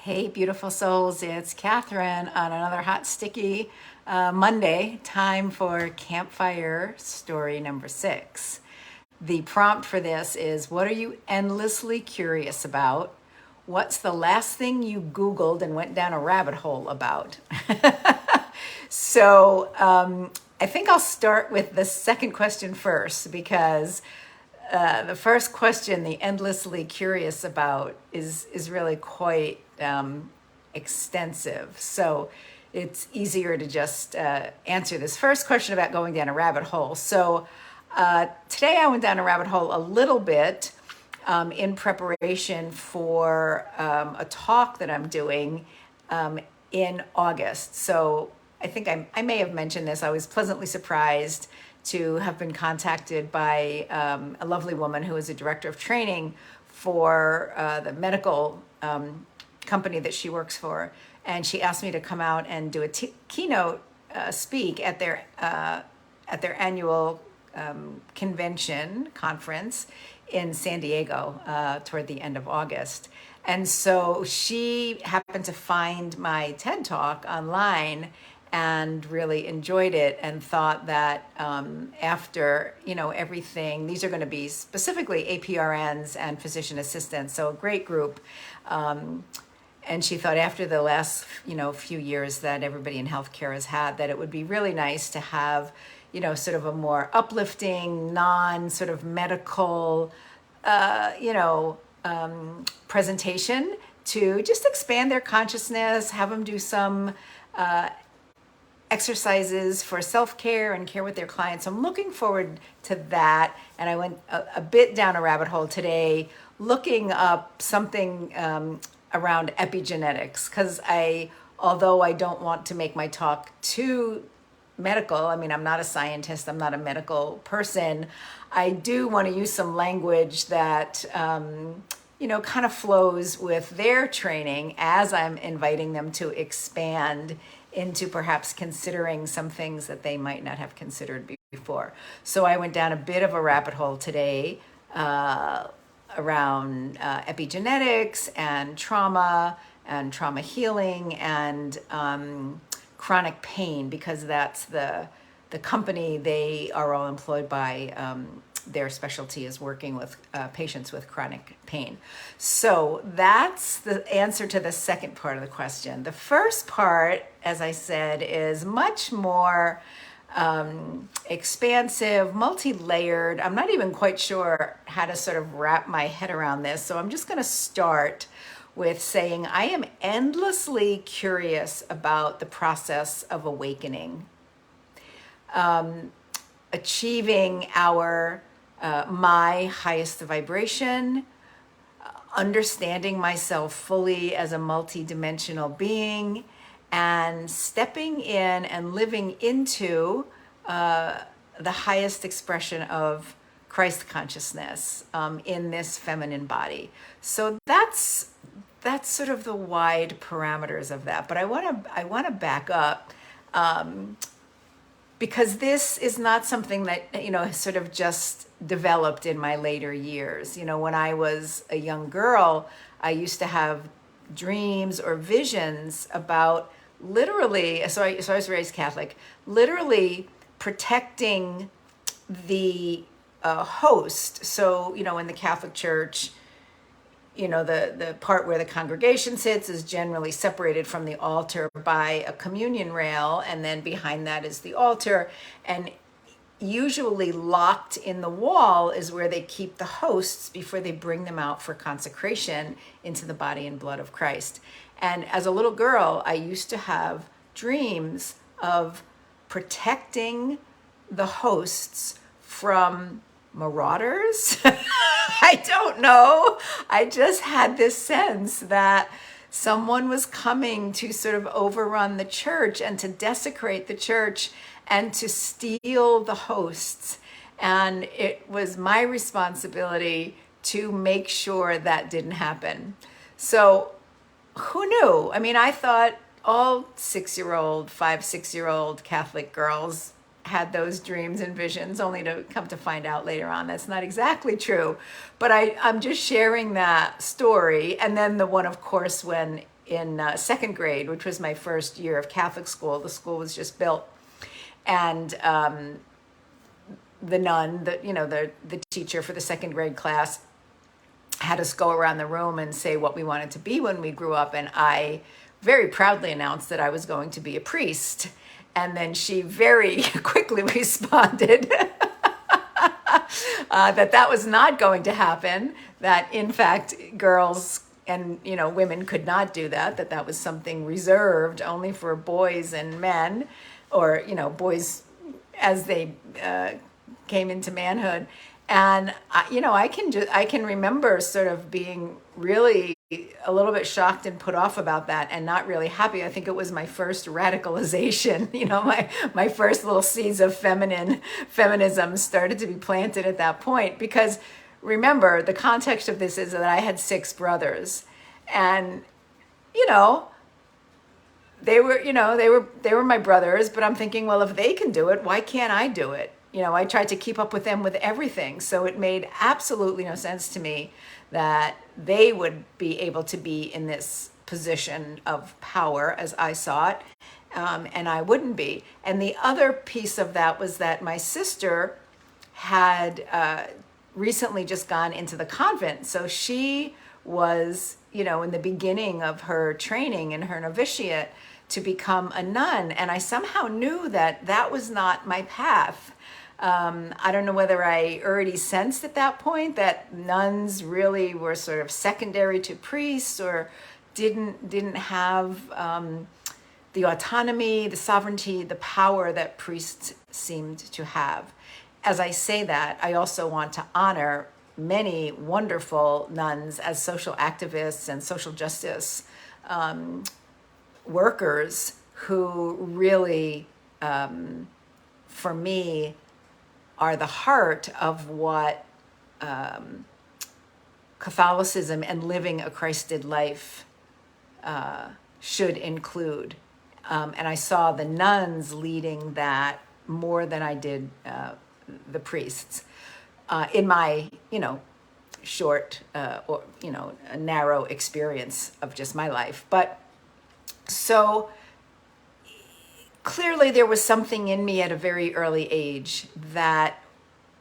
Hey, beautiful souls, it's Catherine on another hot, sticky Monday. Time for Campfire Story number 6. The prompt for this is: what are you endlessly curious about? What's the last thing you Googled and went down a rabbit hole about? So I think I'll start with the second question first because the first question, the endlessly curious about, is really quite extensive. So it's easier to just answer this first question about going down a rabbit hole. So today I went down a rabbit hole a little bit in preparation for a talk that I'm doing in August. So I think I may have mentioned this. I was pleasantly surprised to have been contacted by a lovely woman who is a director of training for the medical company that she works for. And she asked me to come out and do a keynote speak at their annual conference in San Diego toward the end of August. And so she happened to find my TED Talk online and really enjoyed it and thought that after, everything, these are going to be specifically APRNs and physician assistants, so a great group. And she thought after the last, few years that everybody in healthcare has had, that it would be really nice to have, sort of a more uplifting, sort of medical, presentation to just expand their consciousness, have them do some exercises for self-care and care with their clients. So I'm looking forward to that. And I went a bit down a rabbit hole today looking up something around epigenetics, because although I don't want to make my talk too medical, I'm not a scientist, I'm not a medical person, I do want to use some language that kind of flows with their training as I'm inviting them to expand into perhaps considering some things that they might not have considered before. So I went down a bit of a rabbit hole today around epigenetics and trauma healing and chronic pain, because that's the company they are all employed by. Their specialty is working with patients with chronic pain. So that's the answer to the second part of the question. The first part, as I said, is much more expansive, multi-layered. I'm not even quite sure how to sort of wrap my head around this. So I'm just going to start with saying I am endlessly curious about the process of awakening, achieving my highest vibration, understanding myself fully as a multi-dimensional being, and stepping in and living into the highest expression of Christ consciousness in this feminine body. So that's sort of the wide parameters of that. But I want to back up because this is not something that has sort of just developed in my later years. When I was a young girl, I used to have dreams or visions about literally, so I was raised Catholic, literally protecting the host. So, in the Catholic Church, the part where the congregation sits is generally separated from the altar by a communion rail, and then behind that is the altar. And usually locked in the wall is where they keep the hosts before they bring them out for consecration into the body and blood of Christ. And as a little girl, I used to have dreams of protecting the hosts from marauders. I don't know. I just had this sense that someone was coming to sort of overrun the church and to desecrate the church and to steal the hosts. And it was my responsibility to make sure that didn't happen. So who knew? I thought all 6-year-old, 6-year-old Catholic girls had those dreams and visions, only to come to find out later on that's not exactly true. But I'm just sharing that story. And then the one, of course, when in second grade, which was my first year of Catholic school. The school was just built, and the nun, the teacher for the second grade class, had us go around the room and say what we wanted to be when we grew up, and I very proudly announced that I was going to be a priest. And then she very quickly responded that was not going to happen, that in fact girls and women could not do that was something reserved only for boys and men, or boys as they came into manhood. And I can remember sort of being really a little bit shocked and put off about that, and not really happy. I think it was my first radicalization. My first little seeds of feminism started to be planted at that point. Because remember, the context of this is that I had 6 brothers, and they were my brothers. But I'm thinking, well, if they can do it, why can't I do it? I tried to keep up with them with everything. So it made absolutely no sense to me that they would be able to be in this position of power as I saw it, and I wouldn't be. And the other piece of that was that my sister had recently just gone into the convent. So she was, in the beginning of her training in her novitiate to become a nun. And I somehow knew that was not my path. I don't know whether I already sensed at that point that nuns really were sort of secondary to priests, or didn't have the autonomy, the sovereignty, the power that priests seemed to have. As I say that, I also want to honor many wonderful nuns as social activists and social justice workers who really, for me, are the heart of what Catholicism and living a Christed life should include. And I saw the nuns leading that more than I did the priests in my, short or, a narrow experience of just my life. But so clearly there was something in me at a very early age that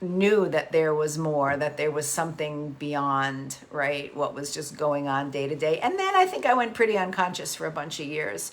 knew that there was more, that there was something beyond, right, what was just going on day to day. And then I think I went pretty unconscious for a bunch of years.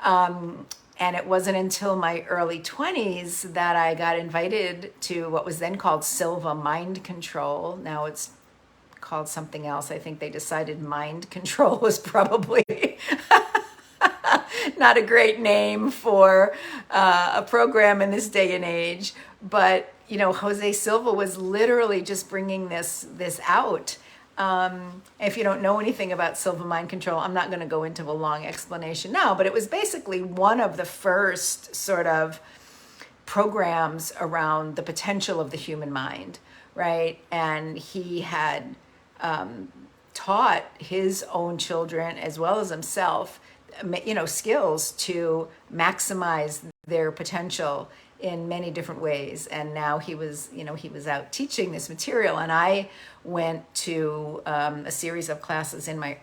And it wasn't until my early 20s that I got invited to what was then called Silva Mind Control. Now it's called something else. I think they decided mind control was probably not a great name for a program in this day and age. But, Jose Silva was literally just bringing this out. If you don't know anything about Silva Mind Control, I'm not going to go into a long explanation now, but it was basically one of the first sort of programs around the potential of the human mind, right? And he had taught his own children as well as himself, skills to maximize their potential in many different ways. And now he was out teaching this material, and I went to a series of classes in my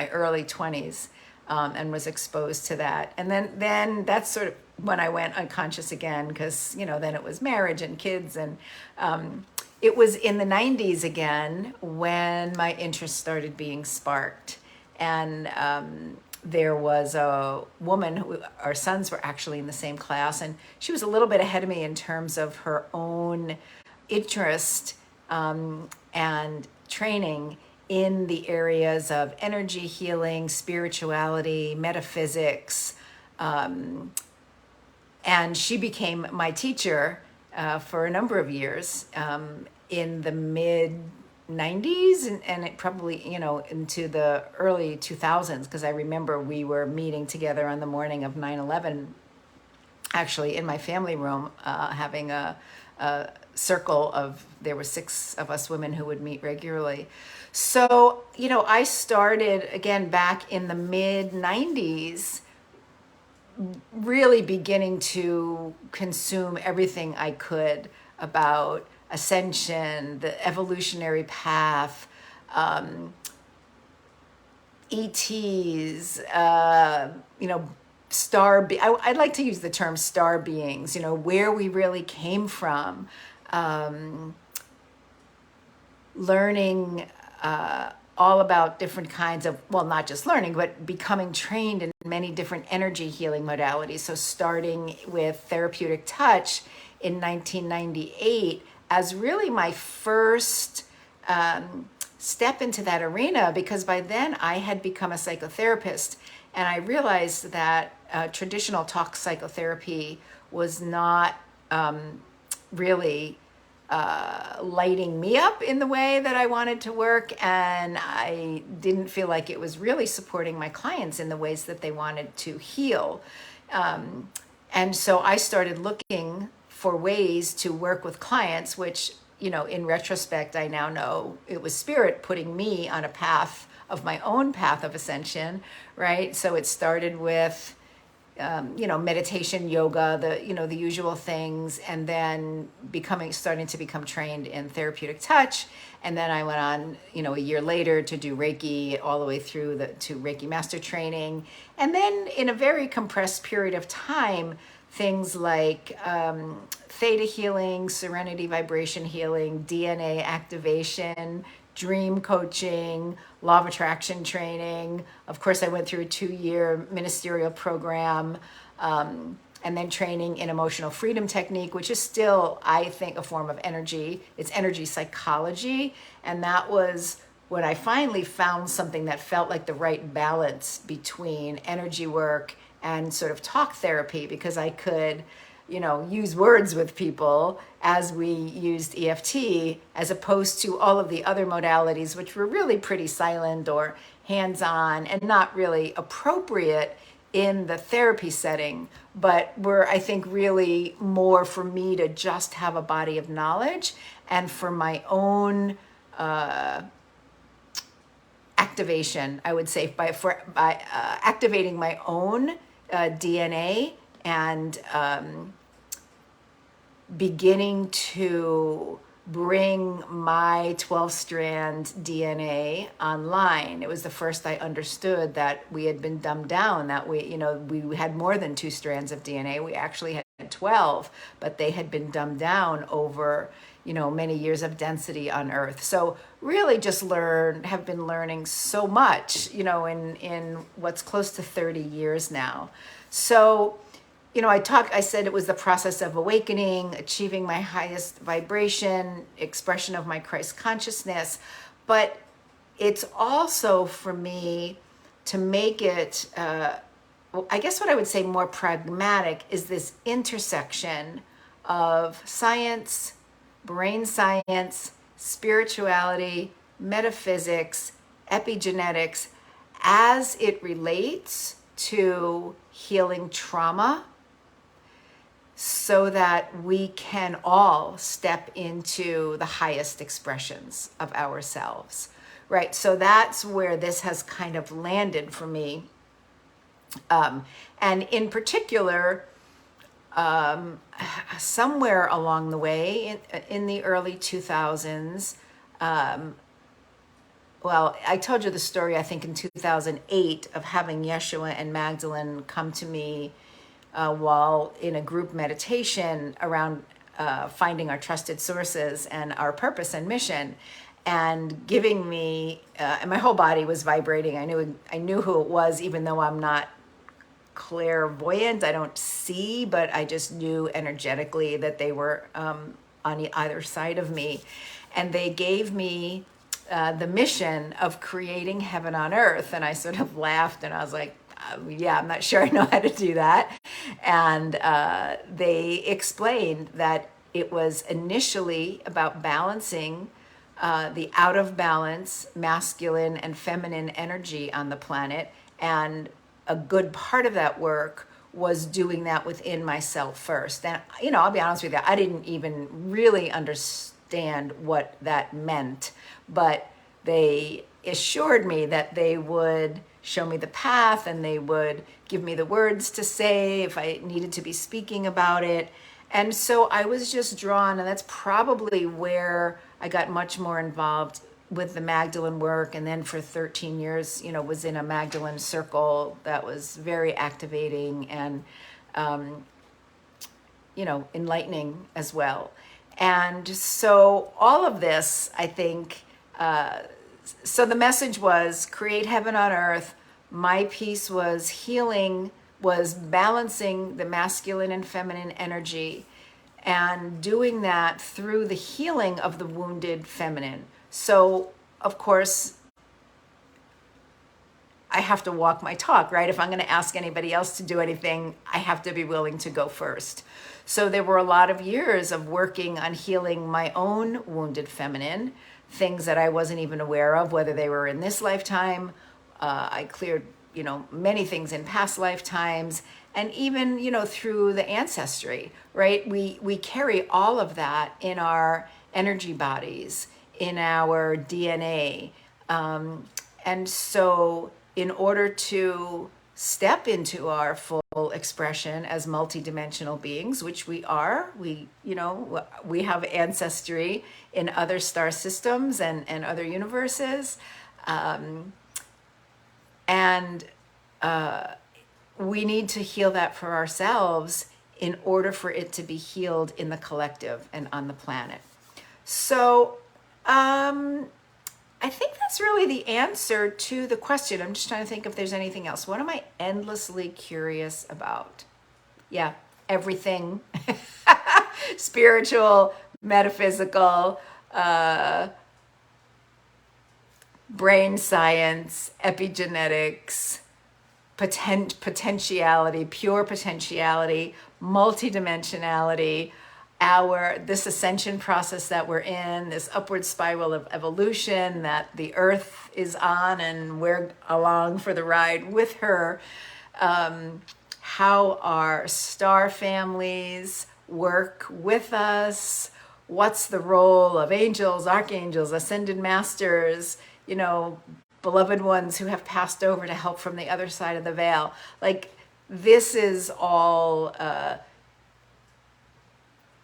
early 20s and was exposed to that. And then that's sort of when I went unconscious again, because then it was marriage and kids, and it was in the 90s again when my interest started being sparked. And there was a woman who, our sons were actually in the same class, and she was a little bit ahead of me in terms of her own interest and training in the areas of energy healing, spirituality, metaphysics. And she became my teacher for a number of years in the mid 90s and it probably, into the early 2000s, because I remember we were meeting together on the morning of 9/11, actually in my family room, having a circle of, there were 6 of us women who would meet regularly. So, I started again back in the mid 90s, really beginning to consume everything I could about ascension, the evolutionary path, ETs, I'd like to use the term star beings, where we really came from, um, learning all about different kinds of, well, not just learning, but becoming trained in many different energy healing modalities. So starting with therapeutic touch in 1998 as really my first step into that arena, because by then I had become a psychotherapist and I realized that traditional talk psychotherapy was not really lighting me up in the way that I wanted to work. And I didn't feel like it was really supporting my clients in the ways that they wanted to heal. And so I started looking for ways to work with clients, which, in retrospect, I now know it was spirit putting me on a path of my own path of ascension, right? So it started with meditation, yoga, the usual things, and then starting to become trained in therapeutic touch. And then I went on, a year later to do Reiki all the way through to Reiki master training. And then in a very compressed period of time, things like theta healing, serenity vibration healing, DNA activation, dream coaching, law of attraction training. Of course, I went through a 2-year ministerial program, and then training in emotional freedom technique, which is still, I think, a form of energy. It's energy psychology. And that was when I finally found something that felt like the right balance between energy work and sort of talk therapy, because I could use words with people as we used EFT, as opposed to all of the other modalities, which were really pretty silent or hands-on and not really appropriate in the therapy setting, but were, I think, really more for me to just have a body of knowledge and for my own activation, I would say, by activating my own DNA and beginning to bring my 12-strand DNA online. It was the first I understood that we had been dumbed down, that we had more than 2 strands of DNA. We actually had 12, but they had been dumbed down over, many years of density on Earth. So really just have been learning so much, in what's close to 30 years now. So I said it was the process of awakening, achieving my highest vibration, expression of my Christ consciousness. But it's also for me to make it, I guess what I would say more pragmatic is this intersection of science, brain science, spirituality, metaphysics, epigenetics, as it relates to healing trauma, so that we can all step into the highest expressions of ourselves, right? So that's where this has kind of landed for me. And in particular, somewhere along the way in the early 2000s, well, I told you the story, I think, in 2008 of having Yeshua and Magdalene come to me while in a group meditation around finding our trusted sources and our purpose and mission, and giving me, and my whole body was vibrating. I knew who it was, even though I'm not clairvoyant. I don't see, but I just knew energetically that they were on either side of me. And they gave me the mission of creating heaven on earth. And I sort of laughed and I was like, yeah, I'm not sure I know how to do that. And they explained that it was initially about balancing the out of balance masculine and feminine energy on the planet. And a good part of that work was doing that within myself first. And, I'll be honest with you, I didn't even really understand what that meant, but they assured me that they would show me the path and they would give me the words to say if I needed to be speaking about it. And so I was just drawn, and that's probably where I got much more involved with the Magdalene work, and then for 13 years, was in a Magdalene circle that was very activating and, enlightening as well. And so all of this, I think, so the message was create heaven on earth. My piece was healing, was balancing the masculine and feminine energy, and doing that through the healing of the wounded feminine. So, of course, I have to walk my talk, right? If I'm going to ask anybody else to do anything, I have to be willing to go first. So there were a lot of years of working on healing my own wounded feminine, things that I wasn't even aware of, whether they were in this lifetime. I cleared, many things in past lifetimes, and even, through the ancestry, right? We carry all of that in our energy bodies, in our DNA. And so in order to step into our full expression as multi-dimensional beings, which we are, we have ancestry in other star systems and other universes. And we need to heal that for ourselves in order for it to be healed in the collective and on the planet. So I think that's really the answer to the question. I'm just trying to think if there's anything else. What am I endlessly curious about? Yeah, everything. Spiritual, metaphysical, brain science, epigenetics, potentiality, pure potentiality, multidimensionality, this ascension process that we're in, this upward spiral of evolution that the earth is on, and we're along for the ride with her. How our star families work with us. What's the role of angels, archangels, ascended masters, beloved ones who have passed over to help from the other side of the veil. Like, this is all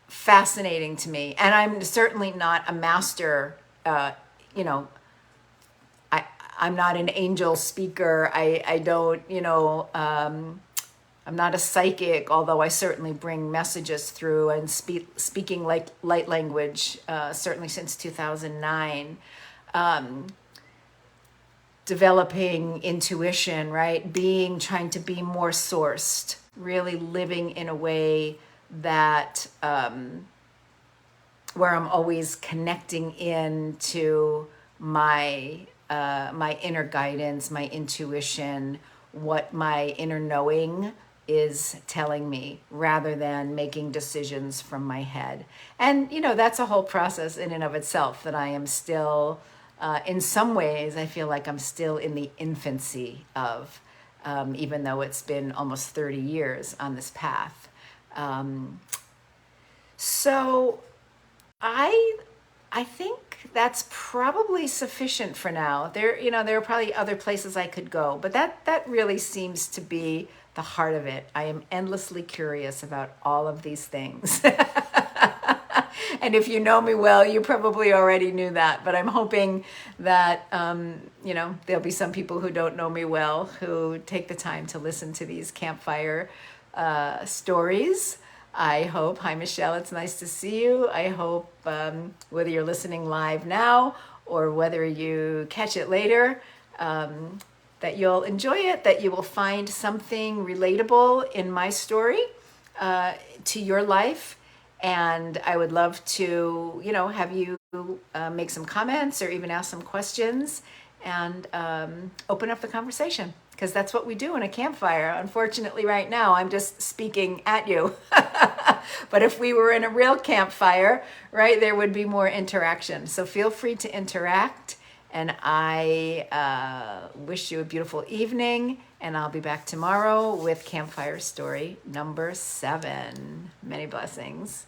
fascinating to me. And I'm certainly not a master, I'm not an angel speaker. I don't, I'm not a psychic, although I certainly bring messages through and speaking like light language, certainly since 2009. Developing intuition, right? Trying to be more sourced, really living in a way that where I'm always connecting in to my inner guidance, my intuition, what my inner knowing is telling me, rather than making decisions from my head. And that's a whole process in and of itself that I am still, in some ways, I feel like I'm still in the infancy of, even though it's been almost 30 years on this path. So I think that's probably sufficient for now. There are probably other places I could go, but that really seems to be the heart of it. I am endlessly curious about all of these things. And if you know me well, you probably already knew that, but I'm hoping that, there'll be some people who don't know me well who take the time to listen to these campfire stories. I hope, hi Michelle, it's nice to see you. I hope whether you're listening live now or whether you catch it later, that you'll enjoy it, that you will find something relatable in my story to your life. And I would love to, have you make some comments or even ask some questions and open up the conversation, because that's what we do in a campfire. Unfortunately, right now, I'm just speaking at you. But if we were in a real campfire, right, there would be more interaction. So feel free to interact. And I wish you a beautiful evening. And I'll be back tomorrow with Campfire Story number 7. Many blessings.